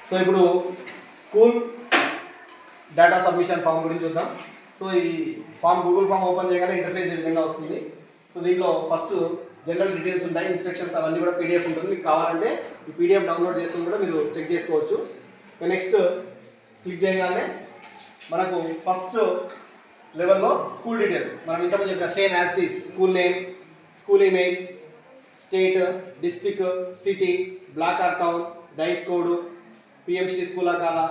So ఇప్పుడు school data submission form గురించి చూద్దాం. సో ఈ ఫామ్ గూగుల్ ఫామ్ ఓపెన్ చేయగానే ఇంటర్ఫేస్ ఈ విధంగా వస్తుంది. సో దీంట్లో ఫస్ట్ జనరల్ డీటెయిల్స్ ఉంటాయి, ఇన్స్ట్రక్షన్స్ అవన్నీ కూడా పీడిఎఫ్ ఉంటుంది. మీకు కావాలంటే ఈ పీడిఎఫ్ డౌన్లోడ్ చేసుకుని కూడా మీరు చెక్ చేసుకోవచ్చు. నెక్స్ట్ క్లిక్ చేయగానే మనకు ఫస్ట్ లెవెల్లో స్కూల్ డీటెయిల్స్ మనం ఇంతకుముందు చెప్పిన same as it is school name, school email, state, district, city, block or town, DISE code, PMC school కాదా,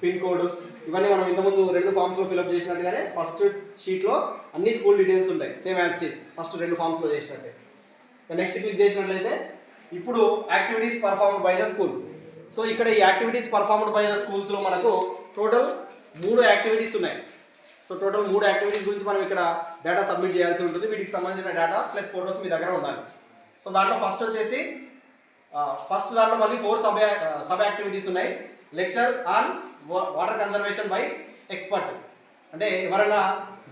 పిన్ కోడ్, ఇవన్నీ మనం ఇంతకుముందు 2 ఫామ్స్లో ఫిల్అప్ చేసినట్టుగానే ఫస్ట్ షీట్లో అన్ని స్కూల్ డీటెయిల్స్ ఉంటాయి same as it is first 2 ఫామ్స్లో చేసినట్టే. నెక్స్ట్ క్లిక్ చేసినట్లయితే ఇప్పుడు activities performed by the school. So ఇక్కడ ఈ యాక్టివిటీస్ పర్ఫార్మ్డ్ బై ద స్కూల్స్లో మనకు టోటల్ 3 యాక్టివిటీస్ ఉన్నాయి. సో టోటల్ 3 యాక్టివిటీస్ గురించి మనం ఇక్కడ డేటా సబ్మిట్ చేయాల్సి ఉంటుంది. వీటికి సంబంధించిన డేటా ప్లస్ ఫొటోస్ మీ దగ్గర ఉండాలి. సో దాంట్లో ఫస్ట్ వచ్చేసి దాంట్లో మళ్ళీ 4 సబ్ యాక్టివిటీస్ ఉన్నాయి. Lecture on water conservation by expert, అంటే ఎవరైనా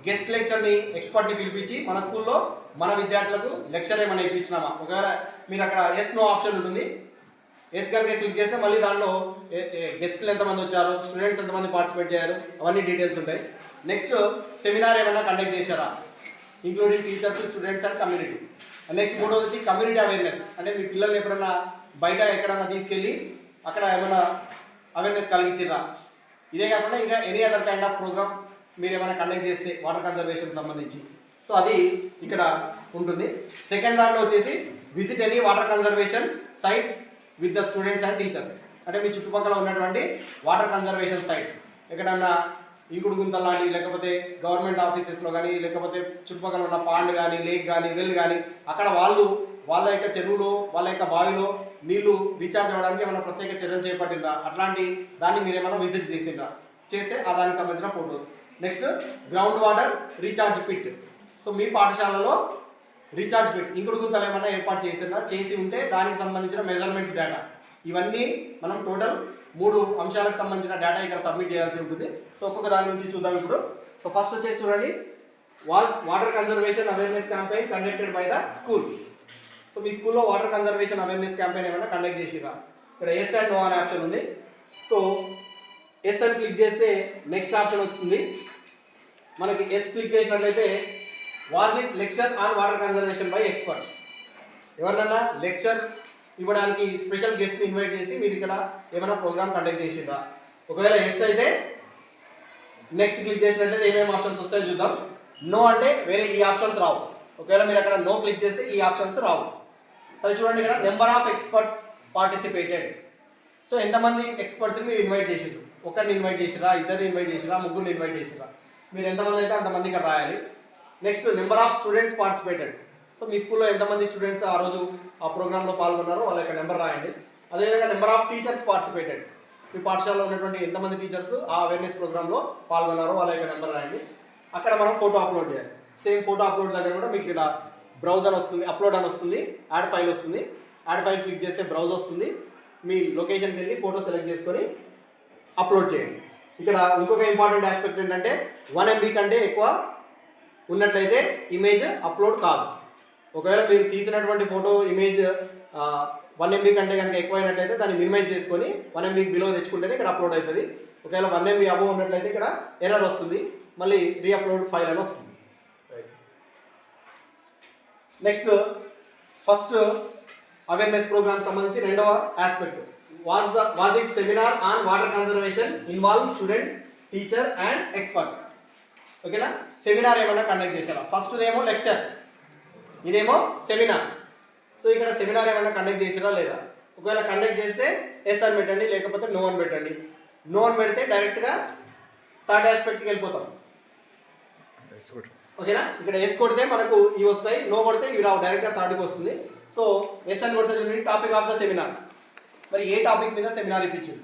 గెస్ట్ లెక్చర్ని ఎక్స్పర్ట్ని పిలిపించి మన స్కూల్లో మన విద్యార్థులకు లెక్చర్ ఏమైనా ఇప్పించినామా. ఒకవేళ మీరు అక్కడ ఎస్ నో ఆప్షన్ ఉంటుంది, ఎస్ కనుక క్లిక్ చేస్తే మళ్ళీ దాంట్లో గెస్ట్లు ఎంతమంది వచ్చారు, స్టూడెంట్స్ ఎంతమంది పార్టిసిపేట్ చేయారు, అవన్నీ డీటెయిల్స్ ఉంటాయి. నెక్స్ట్ సెమినార్ ఏమైనా కండక్ట్ చేశారా, including teachers, students and community. Next 3వ వచ్చి కమ్యూనిటీ అవేర్నెస్, అంటే మీ పిల్లల్ని ఎప్పుడన్నా బయట ఎక్కడన్నా తీసుకెళ్ళి అక్కడ ఏమైనా అవేర్నెస్ కలిగించిరా. ఇదే కాకుండా ఇంకా any other kind of programme మీరు ఏమైనా కండక్ట్ చేస్తే వాటర్ కన్జర్వేషన్ సంబంధించి, సో అది ఇక్కడ ఉంటుంది. సెకండ్ దాంట్లో వచ్చేసి visit any water conservation site with the students and teachers, అంటే మీ చుట్టుపక్కల ఉన్నటువంటి వాటర్ కన్జర్వేషన్ సైట్స్ ఎక్కడన్నా ఇంకుడు గుంతలు లాంటివి, లేకపోతే గవర్నమెంట్ ఆఫీసెస్లో కానీ, లేకపోతే చుట్టుపక్కల ఉన్న పాండ్ కానీ, లేక్ కానీ, వెల్ కానీ, అక్కడ వాళ్ళ యొక్క చెరువులో, వాళ్ళ యొక్క బావిలో నీళ్లు రీఛార్జ్ అవ్వడానికి ఏమైనా ప్రత్యేక చర్యలు చేపట్టిందా, అట్లాంటి దాన్ని మీరు ఏమైనా విజిట్ చేసిండ్రా, చేస్తే ఆ దానికి సంబంధించిన photos. Next ground water recharge pit, so మీ పాఠశాలలో రీఛార్జ్ పిట్ ఇంకుడు గుంతలు ఏమైనా ఏర్పాటు చేసిందా, చేసి ఉంటే దానికి సంబంధించిన మెజర్మెంట్స్ డేటా, ఇవన్నీ మనం టోటల్ 3 అంశాలకు సంబంధించిన డేటా ఇక్కడ సబ్మిట్ చేయాల్సి ఉంటుంది. సో ఒక్కొక్క దాని నుంచి చూద్దాం ఇప్పుడు. సో ఫస్ట్ వచ్చేసి చూడండి, water conservation awareness campaign conducted by the school. So మీ స్కూల్లో వాటర్ కన్జర్వేషన్ అవేర్నెస్ క్యాంపెయిన్ ఏమైనా కండక్ట్ చేసిరా. ఇక్కడ ఎస్ అండ్ నో అనే ఆప్షన్ ఉంది. సో ఎస్ అని క్లిక్ చేస్తే నెక్స్ట్ ఆప్షన్ వస్తుంది. మనకి ఎస్ క్లిక్ చేసినట్లయితే was it lecture on water conservation by experts, ఎవరినైనా లెక్చర్ ఇవ్వడానికి స్పెషల్ గెస్ట్ని ఇన్వైట్ చేసి మీరు ఇక్కడ ఏమైనా ప్రోగ్రామ్ కండక్ట్ చేసిందా. ఒకవేళ ఎస్ అయితే నెక్స్ట్ క్లిక్ చేసినట్లయితే ఏమేమి ఆప్షన్స్ వస్తాయో చూద్దాం. నో అంటే వేరే ఈ ఆప్షన్స్ రావు. ఒకవేళ మీరు అక్కడ నో క్లిక్ చేస్తే ఈ ఆప్షన్స్ రావు. సరే చూడండి, ఇక్కడ number of experts participated. So ఎంతమంది ఎక్స్పర్ట్స్ని మీరు ఇన్వైట్ చేసిరు, ఒకరిని ఇన్వైట్ చేసిరా, ఇద్దరిని ఇన్వైట్ చేసిరా, ముగ్గురిని ఇన్వైట్ చేసిరా, మీరు ఎంతమంది అయితే అంతమంది ఇక్కడ రాయాలి. Next number of students participated, so మీ స్కూల్లో ఎంతమంది స్టూడెంట్స్ ఆ రోజు ఆ ప్రోగ్రాంలో పాల్గొన్నారో వాళ్ళ యొక్క నెంబర్ రాయండి. అదేవిధంగా నెంబర్ ఆఫ్ టీచర్స్ పార్టిసిపేటెడ్, మీ పాఠశాలలో ఉన్నటువంటి ఎంతమంది టీచర్స్ ఆ అవేర్నెస్ ప్రోగ్రాంలో పాల్గొన్నారో వాళ్ళ యొక్క నెంబర్ రాయండి. అక్కడ మనం ఫోటో అప్లోడ్ చేయాలి. సేమ్ ఫోటో అప్లోడ్ దగ్గర కూడా మీకు ఇలా బ్రౌజ్ అని వస్తుంది, అప్లోడ్ అని వస్తుంది, యాడ్ ఫైల్ వస్తుంది. యాడ్ ఫైల్ క్లిక్ చేస్తే బ్రౌజ్ వస్తుంది. మీ లొకేషన్కి వెళ్ళి ఫోటో సెలెక్ట్ చేసుకొని అప్లోడ్ చేయండి. ఇక్కడ ఇంకొక ఇంపార్టెంట్ ఆస్పెక్ట్ ఏంటంటే 1 MB కంటే ఎక్కువ ఉన్నట్లయితే ఇమేజ్ అప్లోడ్ కాదు. ఒకవేళ మీరు తీసినటువంటి ఫోటో ఇమేజ్ 1 MB కంటే కనుక ఎక్కువైనట్లయితే దాన్ని మినిమైజ్ చేసుకొని 1 MB బిలో తెచ్చుకుంటేనే ఇక్కడ అప్లోడ్ అవుతుంది. ఒకవేళ 1 MB అబోవ్ ఉన్నట్లయితే ఇక్కడ ఎర్రర్ వస్తుంది, మళ్ళీ రీఅప్లోడ్ ఫైల్ అని వస్తుంది. నెక్స్ట్ ఫస్ట్ అవేర్నెస్ ప్రోగ్రామ్ సంబంధించి 2వ aspect was it seminar on water conservation involve students, teacher and experts. ఓకేనా, సెమినార్ ఏమైనా కండక్ట్ చేశారా. ఫస్ట్ ఏమో లెక్చర్, ఇదేమో సెమినార్. సో ఇక్కడ సెమినార్ ఏమైనా కండక్ట్ చేసిరా లేదా. ఒకవేళ కండక్ట్ చేస్తే ఎస్ అని పెట్టండి, లేకపోతే నో అని పెట్టండి. నో అని పెడితే డైరెక్ట్గా థర్డ్ ఆస్పెక్ట్కి వెళ్ళిపోతాం. ఓకేనా, ఇక్కడ ఎస్ కొడితే మనకు ఇవి వస్తాయి, నో కొడితే ఇవి రావు, డైరెక్ట్గా థర్డ్కి వస్తుంది. సో ఎస్ అని కొడితే చూడండి, టాపిక్ ఆఫ్ ద సెమినార్. మరి ఏ టాపిక్ మీద సెమినార్ ఇప్పించింది,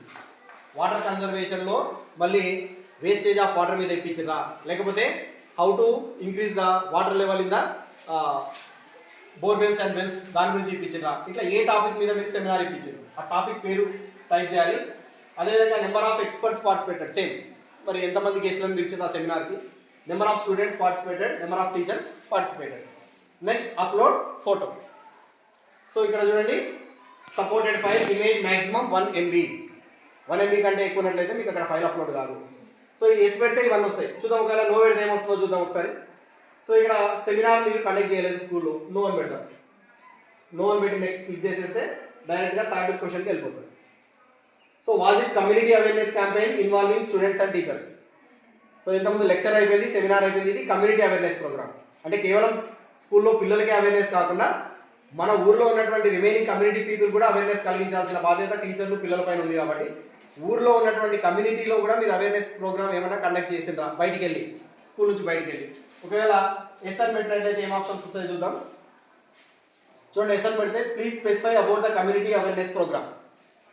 వాటర్ కన్జర్వేషన్లో మళ్ళీ వేస్టేజ్ ఆఫ్ వాటర్ మీద ఇప్పించిరా, లేకపోతే how to increase the water level in the borewells and wells దాని గురించి ఇప్పించిరా. ఇట్లా ఏ టాపిక్ మీద మీరు సెమినార్ ఇప్పించారు ఆ టాపిక్ పేరు టైప్ చేయాలి. అదేవిధంగా number of experts participated, same మరి ఎంతమంది గెస్ట్లను పిలిచారు ఆ సెమినార్కి, number of students participated, number of teachers participated. Next upload photo. So ఇక్కడ చూడండి, supported file image maximum 1 MB. 1 MB కంటే ఎక్కువ ఉన్నట్లయితే మీకు అక్కడ ఫైల్ అప్లోడ్ కాదు. సో ఇది ఎస్ పెడితే ఇవన్నీ వస్తాయి. చూద్దాం, ఒకవేళ నో పెడితే ఏమొస్తుందో చూద్దాం ఒకసారి. సో ఇక్కడ సెమినార్ మీరు కండక్ట్ చేయలేదు స్కూల్లో, నో అని పెడతాం. నో అని పెట్టి నెక్స్ట్ క్లిక్ చేసేస్తే డైరెక్ట్గా థర్డ్ క్వశ్చన్కి వెళ్ళిపోతుంది. So was it community awareness campaign involving students and teachers? So ఇంతకుముందు లెక్చర్ అయిపోయింది, సెమినార్ అయిపోయింది, ఇది కమ్యూనిటీ అవేర్నెస్ ప్రోగ్రామ్. అంటే కేవలం స్కూల్లో పిల్లలకి అవేర్నెస్ కాకుండా మన ఊర్లో ఉన్నటువంటి రిమైనింగ్ కమ్యూనిటీ పీపుల్ కూడా అవేర్నెస్ కలిగించాల్సిన బాధ్యత టీచర్లు పిల్లల పైన ఉంది. కాబట్టి ఊర్లో ఉన్నటువంటి కమ్యూనిటీలో కూడా మీరు అవేర్నెస్ ప్రోగ్రామ్ ఏమైనా కండక్ట్ చేసిండ్రా బయటికి వెళ్ళి, స్కూల్ నుంచి బయటికి వెళ్ళి? ఒకవేళ ఎస్ అని పెట్టినట్లయితే ఏం ఆప్షన్స్ వస్తాయో చూద్దాం. చూడండి, ఎస్ అని పెడితే please specify about the community awareness programme.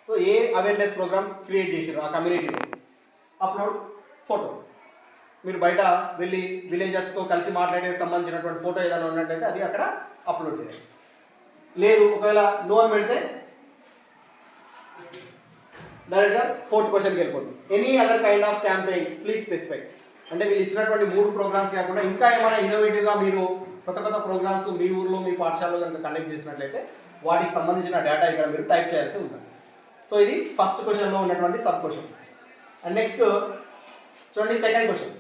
So ఏ అవేర్నెస్ ప్రోగ్రామ్ క్రియేట్ చేసారు ఆ కమ్యూనిటీలో? Upload photo. మీరు బయట వెళ్ళి విలేజెస్తో కలిసి మాట్లాడేకి సంబంధించినటువంటి ఫోటో ఏదైనా ఉన్నట్టయితే అది అక్కడ అప్లోడ్ చేయాలి. లేదు ఒకవేళ నో అని పెడితే డైరెక్ట్గా ఫోర్త్ క్వశ్చన్కి వెళ్ళిపోతుంది. Any other kind of campaign please specify. అంటే వీళ్ళు ఇచ్చినటువంటి 3 ప్రోగ్రామ్స్ కాకుండా ఇంకా ఏమైనా ఇన్నోవేటివ్గా మీరు కొత్త కొత్త ప్రోగ్రామ్స్ మీ ఊర్లో మీ పాఠశాలలో కనుక కండక్ట్ చేసినట్లయితే వాటికి సంబంధించిన డేటా ఇక్కడ మీరు టైప్ చేయాల్సి ఉంటుంది. సో ఇది ఫస్ట్ క్వశ్చన్లో ఉన్నటువంటి సబ్ క్వశ్చన్. అండ్ నెక్స్ట్ చూడండి, second question.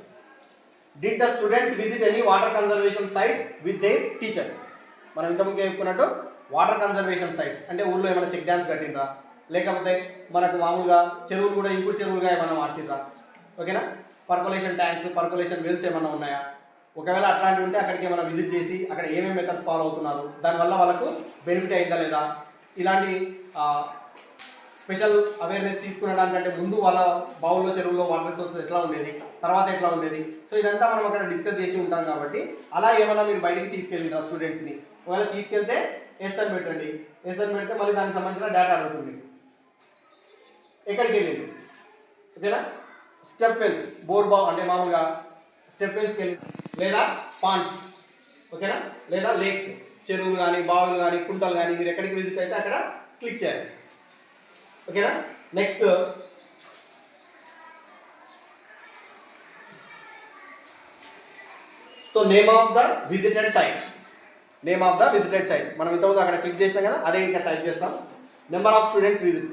Did the students visit any water conservation site with their teachers? మనం ఇంతకుముందు చెప్పుకున్నట్టు వాటర్ కన్జర్వేషన్ సైట్స్ అంటే ఊళ్ళో ఏమైనా చెక్ డ్యామ్స్ కట్టినరా, లేకపోతే మనకు మామూలుగా చెరువులు కూడా ఇంకుడు చెరువులుగా ఏమైనా మార్చిండ్రా, ఓకేనా? పర్కులేషన్ ట్యాంక్స్, పర్కులేషన్ వెల్స్ ఏమైనా ఉన్నాయా? ఒకవేళ అట్లాంటివి ఉంటే అక్కడికి ఏమైనా విజిట్ చేసి అక్కడ ఏమేమి మెథడ్స్ ఫాలో అవుతున్నారు, దానివల్ల వాళ్ళకు బెనిఫిట్ అయిందా లేదా, ఇలాంటి స్పెషల్ అవేర్నెస్ తీసుకునేదానికంటే ముందు వాళ్ళ బావుల్లో చెరువుల్లో వాటర్ రిసోర్సెస్ ఎట్లా ఉండేది, తర్వాత ఎట్లా ఉండేది, సో ఇదంతా మనం అక్కడ డిస్కస్ చేసి ఉంటాం. కాబట్టి అలా ఏమైనా మీరు బయటికి తీసుకెళ్ళిండ్రా స్టూడెంట్స్ని? ఒకవేళ తీసుకెళ్తే ఎస్ అని పెట్టండి. ఎస్ అని పెడితే మళ్ళీ దానికి సంబంధించిన డేటా అడుగుతుంది. ఎక్కడికి వెళ్ళింది, ఓకేనా? స్టెప్ వెల్స్, బోర్ బావ్ అంటే మామూలుగా స్టెప్ వెల్స్కి వెళ్ళి, లేదా పాండ్స్, ఓకేనా, లేదా లేక్స్, చెరువులు కానీ బావులు కానీ కుంటలు కానీ మీరు ఎక్కడికి విజిట్ అయితే అక్కడ క్లిక్ చేయాలి, ఓకేనా? Next so name of the visited site. Name of the visited site మనం ఇంతకుముందు అక్కడ క్లిక్ చేసినాం కదా, అదే ఇక్కడ టైప్ చేస్తాం. నెంబర్ ఆఫ్ స్టూడెంట్స్ విజిట్,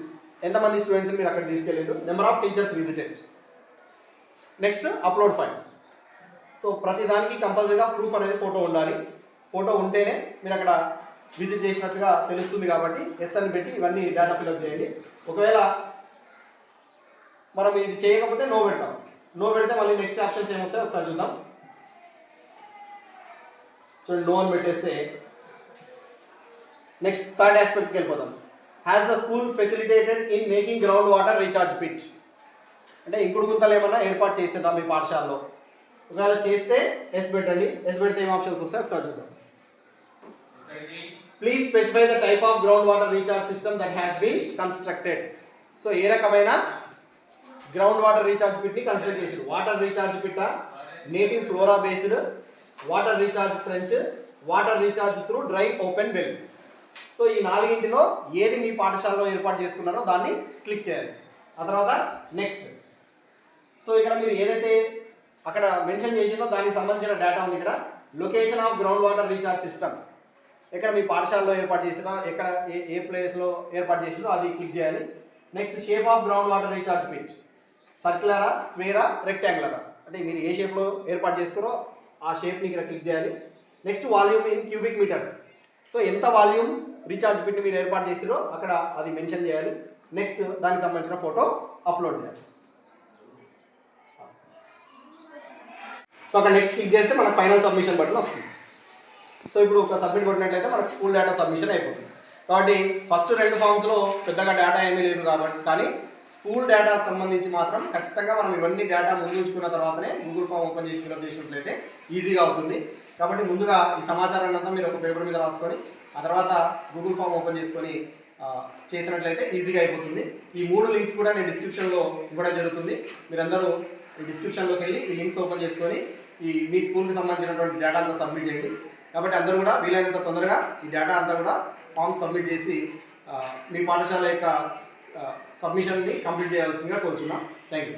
ఎంతమంది స్టూడెంట్స్ మీరు అక్కడ తీసుకెళ్ళారు. Number of teachers visited. Next upload file. So ప్రతి దానికి కంపల్సరీగా ప్రూఫ్ అనేది ఫోటో ఉండాలి. ఫోటో ఉంటేనే మీరు అక్కడ విజిట్ చేసినట్టుగా తెలుస్తుంది. కాబట్టి ఎస్ అని పెట్టి ఇవన్నీ డేటా ఫిల్అప్ చేయండి. ఒకవేళ మనం ఇది చేయకపోతే నో పెడతాం. నో పెడితే మళ్ళీ నెక్స్ట్ ఆప్షన్స్ ఏమొస్తాయో ఒకసారి చూద్దాం. చూడండి, నో అని పెట్టేస్తే నెక్స్ట్ థర్డ్ ఆస్పెక్ట్కి వెళ్ళిపోతాం. Has the school facilitated in making ground water recharge pit? అంటే ఇంకుడు గుంతలు ఏమన్నా ఏర్పాటు చేస్తుంటా మీ పాఠశాలలో? ఒకవేళ చేస్తే ఎస్ పెట్టండి. ఎస్ పెడితే ఏం ఆప్షన్స్ వస్తాయి ఒకసారి చూద్దాం. Please specify the type of ground water recharge system that has been constructed. So ఏ రకమైన గ్రౌండ్ వాటర్ రీఛార్జ్ పిట్ని కన్స్ట్రక్ట్ చేసారు? వాటర్ రీఛార్జ్ పిట్ట, native flora based, water recharge trench, water recharge through dry open well. So ఈ 4 ఏది మీ పాఠశాలలో ఏర్పాటు చేసుకున్నారో దాన్ని క్లిక్ చేయాలి. ఆ తర్వాత నెక్స్ట్. సో ఇక్కడ మీరు ఏదైతే అక్కడ మెన్షన్ చేసిందో దానికి సంబంధించిన డేటా ఉంది. ఇక్కడ location of ground water recharge system ఎక్కడ మీ పాఠశాలలో ఏర్పాటు చేసినా, ఎక్కడ ఏ ప్లేస్లో ఏర్పాటు చేసిందో అది క్లిక్ చేయాలి. Next shape of ground water recharge pit, సర్క్యులరా, స్క్వేరా, రెక్టాంగులరా, అంటే మీరు ఏ షేప్లో ఏర్పాటు చేసుకున్నారో ఆ షేప్ని ఇక్కడ క్లిక్ చేయాలి. Next volume in cubic metres. So ఎంత వాల్యూమ్ రీఛార్జ్ పిట్ని మీరు ఏర్పాటు చేసిరో అక్కడ అది మెన్షన్ చేయాలి. నెక్స్ట్ దానికి సంబంధించిన ఫోటో అప్లోడ్ చేయాలి. సో అక్కడ నెక్స్ట్ క్లిక్ చేస్తే మనకు ఫైనల్ సబ్మిషన్ బటన్ వస్తుంది. సో ఇప్పుడు ఒక సబ్మిట్ కొట్టినట్లయితే మనకు స్కూల్ డేటా సబ్మిషన్ అయిపోతుంది. కాబట్టి ఫస్ట్ 2 ఫామ్స్లో పెద్దగా డేటా ఏమీ లేదు కాబట్టి, కానీ స్కూల్ డేటా సంబంధించి మాత్రం ఖచ్చితంగా మనం ఇవన్నీ డేటా ముందు ఉంచుకున్న తర్వాతనే గూగుల్ ఫామ్ ఓపెన్ చేసి ఫిల్అప్ చేసినట్లయితే ఈజీగా అవుతుంది. కాబట్టి ముందుగా ఈ సమాచారాన్ని అంతా మీరు ఒక పేపర్ మీద రాసుకొని ఆ తర్వాత గూగుల్ ఫామ్ ఓపెన్ చేసుకొని చేసినట్లయితే ఈజీగా అయిపోతుంది. ఈ 3 లింక్స్ కూడా నేను డిస్క్రిప్షన్లో ఇవ్వడం జరుగుతుంది. మీరందరూ ఈ డిస్క్రిప్షన్లోకి వెళ్ళి ఈ లింక్స్ ఓపెన్ చేసుకొని మీ స్కూల్కి సంబంధించినటువంటి డేటా అంతా సబ్మిట్ చేయండి. కాబట్టి అందరూ కూడా వీలైనంత తొందరగా ఈ డేటా అంతా కూడా ఫామ్ సబ్మిట్ చేసి మీ పాఠశాల యొక్క సబ్మిషన్ని కంప్లీట్ చేయాల్సిందిగా కోరుచున్నాం. Thank you.